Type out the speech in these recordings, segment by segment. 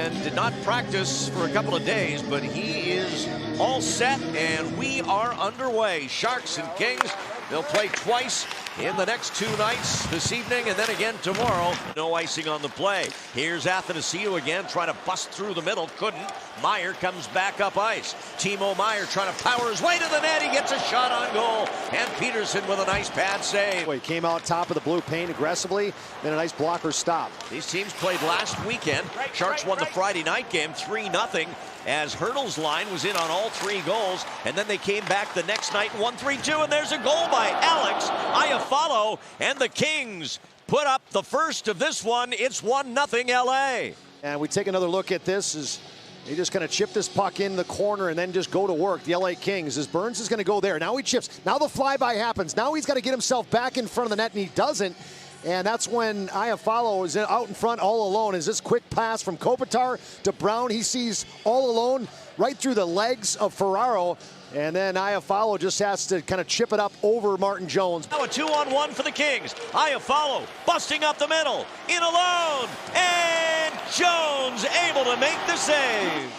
and did not practice for a couple of days, but he is all set, and we are underway. Sharks and Kings, they'll play twice in the next 2 nights, this evening and then again tomorrow. No icing on the play. Here's Athanasiou again, trying to bust through the middle. Couldn't. Meyer comes back up ice. Timo Meyer trying to power his way to the net. He gets a shot on goal. And Peterson with a nice pad save. He came out top of the blue paint aggressively, then a nice blocker stop. These teams played last weekend. Sharks won the Friday night game 3-0 as Hurdle's line was in on all 3 goals. And then they came back the next night and won 3-2. And there's a goal by Alex Iafallo. And the Kings put up the first of this one. It's 1-0 LA. And we take another look at this as they just going to chip this puck in the corner and then just go to work. The LA Kings, as Burns is going to go there. Now he chips. Now the flyby happens. Now he's got to get himself back in front of the net, and he doesn't. And that's when Iafallo is out in front all alone. Is this quick pass from Kopitar to Brown. He sees all alone right through the legs of Ferraro. And then Iafallo just has to kind of chip it up over Martin Jones. Now a 2-on-1 for the Kings. Iafallo busting up the middle, in alone, and Jones able to make the save.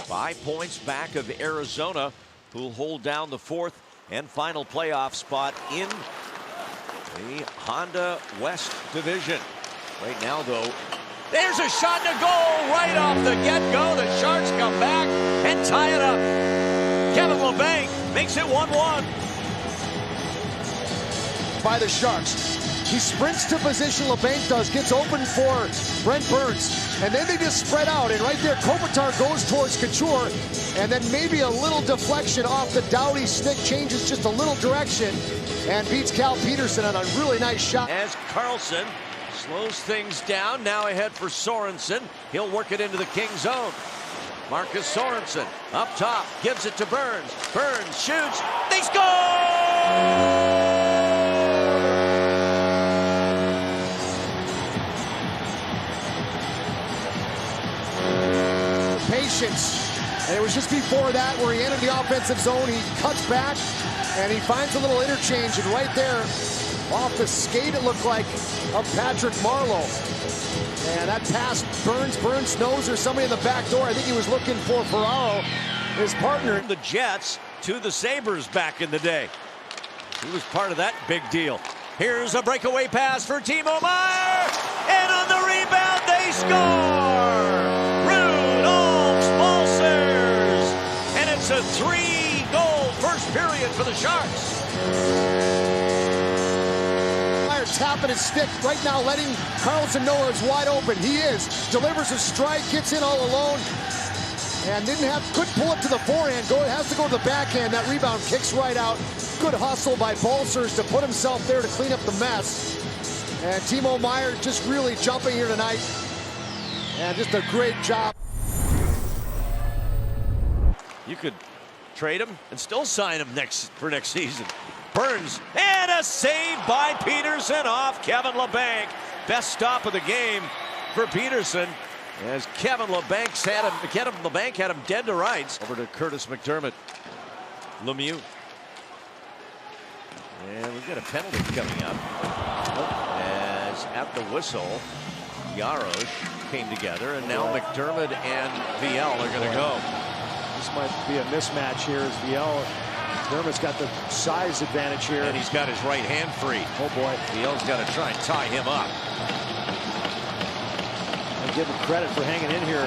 5 points back of Arizona, who'll hold down the 4th and final playoff spot in the Honda West Division. Right now, though, there's a shot to goal right off the get-go. The Sharks come back and tie it up. Kevin LeBanc makes it 1-1. By the Sharks. He sprints to position, LeBanc does, gets open for Brent Burns. And then they just spread out, and right there, Kopitar goes towards Couture, and then maybe a little deflection off the Doughty stick, changes just a little direction, and beats Cal Peterson on a really nice shot. As Carlson slows things down, now ahead for Sorensen. He'll work it into the King zone. Marcus Sorensen up top, gives it to Burns. Burns shoots, they score! Patience. And it was just before that where he entered the offensive zone. He cuts back and he finds a little interchange, and right there off the skate it looked like of Patrick Marleau. And that pass, Burns knows there's somebody in the back door. I think he was looking for Ferraro, his partner. The Jets to the Sabres back in the day. He was part of that big deal. Here's a breakaway pass for Timo Meyer, and on the rebound they score! Rudolph Balcers, and it's a 3-goal first period for the Sharks. Tapping his stick right now, letting Carlson know it's wide open. He is. Delivers a strike, gets in all alone, and couldn't pull it to the forehand. Has to go to the backhand. That rebound kicks right out. Good hustle by Balcers to put himself there to clean up the mess. And Timo Meyer just really jumping here tonight. And just a great job. You could trade him and still sign him for next season. Burns, and a save by Peterson off Kevin LeBanc. Best stop of the game for Peterson, as Kevin LeBanc had him dead to rights. Over to Curtis McDermott. Lemieux. And we've got a penalty coming up. As at the whistle, Yarosh came together, and now McDermott and Viel are going to go. This might be a mismatch here as McDermott's got the size advantage here. And he's got his right hand free. Oh boy. Viel's got to try and tie him up. I give him credit for hanging in here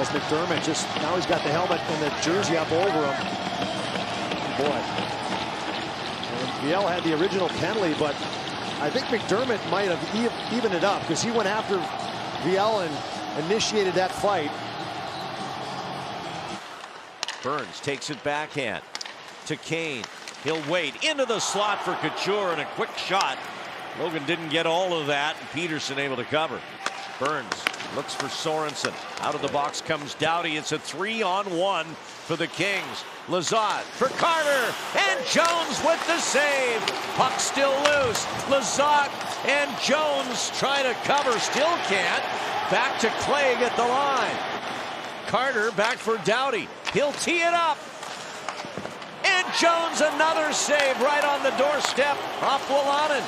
as McDermott now he's got the helmet and the jersey up over him. Boy. And Viel had the original penalty, but I think McDermott might have evened it up because he went after Viel and initiated that fight. Burns takes it backhand to Kane. He'll wait into the slot for Couture, and a quick shot. Logan didn't get all of that, and Peterson able to cover. Burns looks for Sorensen. Out of the box comes Doughty. It's a 3-on-1 for the Kings. Lizotte for Carter, and Jones with the save. Puck still loose. Lizotte and Jones try to cover, still can't. Back to Clegg at the line. Carter back for Doughty. He'll tee it up. And Jones another save right on the doorstep off Wolanin.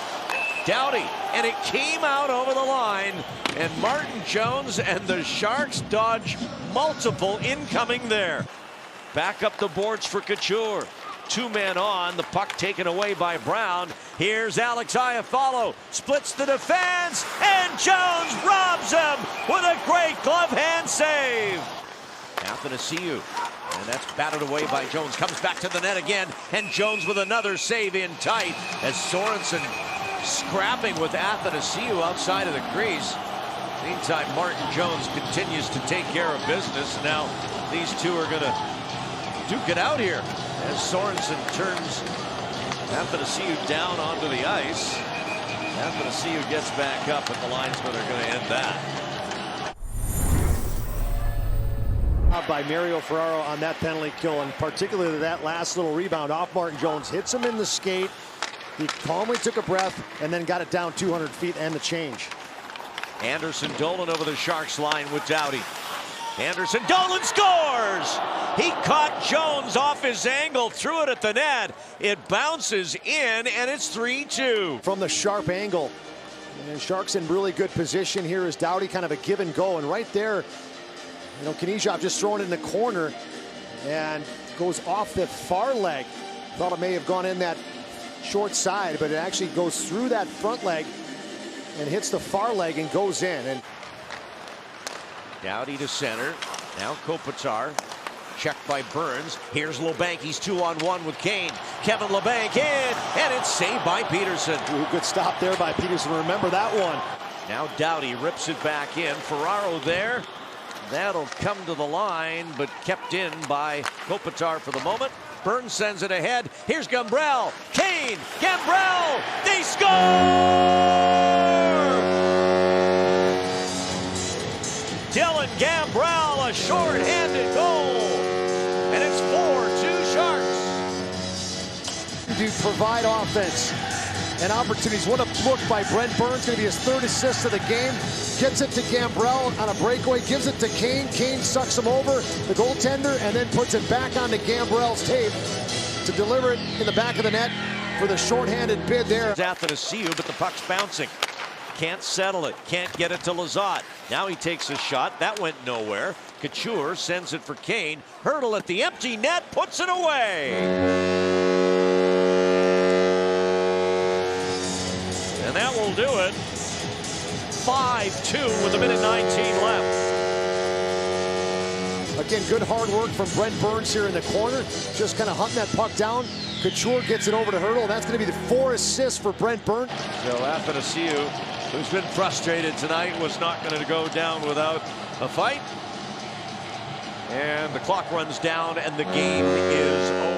Doughty and it came out over the line. And Martin Jones and the Sharks dodge multiple incoming there. Back up the boards for Couture. 2 men on, the puck taken away by Brown. Here's Alex Iafallo, splits the defense, and Jones robs him with a great glove hand save. Athanasiou, and that's batted away by Jones. Comes back to the net again, and Jones with another save in tight as Sorensen scrapping with Athanasiou outside of the crease. Meantime, Martin Jones continues to take care of business. Now these two are going to duke it out here as Sorensen turns Athanasiou down onto the ice. Athanasiou gets back up, and the linesmen are going to end that. By Mario Ferraro on that penalty kill, and particularly that last little rebound off Martin Jones. Hits him in the skate. He calmly took a breath and then got it down 200 feet and the change. Anderson Dolan over the Sharks line with Doughty. Anderson Dolan scores! He caught Jones off his angle, threw it at the net. It bounces in, and it's 3-2. From the sharp angle. And Sharks in really good position here as Doughty kind of a give and go. And right there, you know, Knizhov just throwing it in the corner and goes off the far leg. Thought it may have gone in that short side, but it actually goes through that front leg and hits the far leg and goes in. And Doughty to center. Now Kopitar. Checked by Burns. Here's Labanc. He's 2-on-1 with Kane. Kevin Labanc in, and it's saved by Peterson. Ooh, good stop there by Peterson. Remember that one. Now Doughty rips it back in. Ferraro there. That'll come to the line, but kept in by Kopitar for the moment. Burns sends it ahead. Here's Gambrell. Kane. Gambrell. They score! Dylan Gambrell, a short-handed goal. And it's 4-2 Sharks. To provide offense and opportunities. What a look by Brent Burns. Going to be his 3rd assist of the game. Gets it to Gambrell on a breakaway. Gives it to Kane. Kane sucks him over, the goaltender, and then puts it back onto Gambrell's tape to deliver it in the back of the net for the shorthanded bid there. Athanasiou, but the puck's bouncing. Can't settle it. Can't get it to Lizotte. Now he takes a shot. That went nowhere. Couture sends it for Kane. Hurdle at the empty net. Puts it away. And that will do it. 5-2 with 1:19 left. Again, good hard work from Brent Burns here in the corner. Just kind of hunting that puck down. Couture gets it over to Hurdle, and that's going to be the 4 assists for Brent Burns. So Athanasiou, who's been frustrated tonight, was not going to go down without a fight. And the clock runs down, and the game is over.